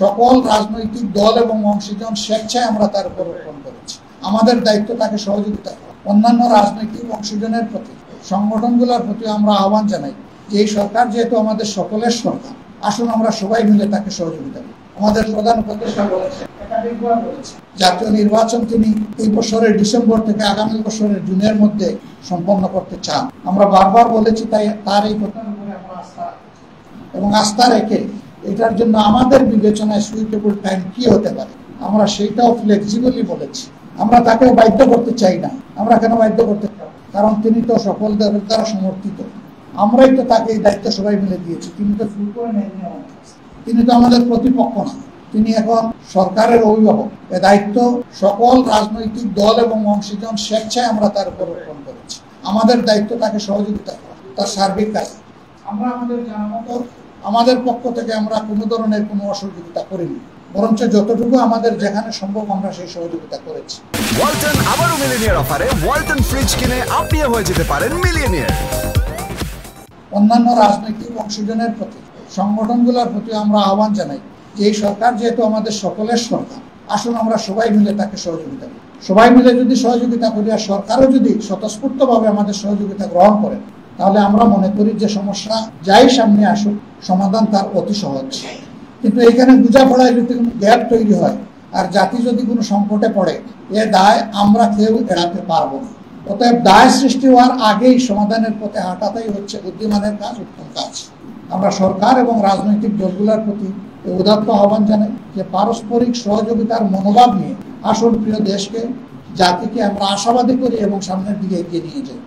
সকল রাজনৈতিক দল এবং অংশীজন স্বেচ্ছায় আমরা তার উপর অর্পণ করেছি। আমাদের দায়িত্ব তাকে সহযোগিতা করা। অন্যান্য রাজনৈতিক অংশীজনের প্রতি, সংগঠনগুলোর প্রতি আমরা আহ্বান জানাই যে এই সরকার যেহেতু আমাদের সকলের সরকার, আসুন আমরা সবাই মিলে তাকে সহযোগিতা করি। আমাদের প্রধান উপদেষ্টা বলেছেন, একাধিকবার বলেছেন, জাতীয় নির্বাচন তিনি এই বছরের ডিসেম্বর থেকে আগামী বছরের জুনের মধ্যে সম্পন্ন করতে চান। আমরা বারবার বলেছি, তাই তার এই কথার উপরে আমরা আস্থা রাখছি এবং আস্থা রেখে এটার জন্য আমাদের বিবেচনায় সুইটেবল টাইম কি হতে পারে আমরা সেইটাও ফ্লেক্সিবলি বলেছি। আমরা তাকেও বাধ্য করতে চাই না। আমরা কেন বাধ্য করতে চাই? কারণ তিনি তো সকলদের দ্বারা সমর্থিত। আমরাই তো তাকে এই দায়িত্ব সবাই মিলে দিয়েছি। তিনি তো ফুল করে নেননি আমাদের কাছে। তিনি তো আমাদের প্রতিপক্ষ না, তিনি এখন সরকারের অভিভাবক। এ দায়িত্ব সকল রাজনৈতিক দল এবং অংশীজন স্বেচ্ছায় আমরা তার উপর অর্পণ করেছি। আমাদের দায়িত্ব তাকে সহযোগিতা করা, তার সার্বিক কাজ। আমরা আমাদের জানা মতো আমাদের পক্ষ থেকে আমরা কোনো ধরনের কোনো অসহযোগিতা করিনি, বরঞ্চ যতটুকু আমাদের যেখানে সম্ভব আমরা সেই সহযোগিতা করেছি। ওয়ালটন আবারও মিলিয়নিয়ার অফারে ওয়ালটন ফ্রিজ কিনে আপনিও হয়ে যেতে পারেন মিলিয়নিয়ার। অন্যান্য রাজনৈতিক অংশীজনের প্রতি, সংগঠনগুলোর প্রতি আমরা আহ্বান জানাই যে এই সরকার যেহেতু আমাদের সকলের সরকার, আসুন আমরা সবাই মিলে তাকে সহযোগিতা করি। সবাই মিলে যদি সহযোগিতা করি আর সরকারও যদি স্বতঃস্ফূর্তভাবে আমাদের সহযোগিতা গ্রহণ করেন, তাহলে আমরা মনে করি যে সমস্যা যাই সামনে আসুক, সমাধান তার অতি সহজ। কিন্তু এখানে বোঝাপড়ায় যদি কোনো গ্যাপ তৈরি হয় আর জাতি যদি কোনো সংকটে পড়ে, এ দায় আমরা কেউ এড়াতে পারবো না। অতএব দায় সৃষ্টি হওয়ার আগেই সমাধানের পথে হাঁটাটাই হচ্ছে বুদ্ধিমানের কাজ, উত্তম কাজ। আমরা সরকার এবং রাজনৈতিক দলগুলোর প্রতি উদাত্ত আহ্বান জানাই যে পারস্পরিক সহযোগিতার মনোভাব নিয়ে আসল প্রিয় দেশকে, জাতিকে আমরা আশাবাদী করি এবং সামনের দিকে এগিয়ে নিয়ে যাই।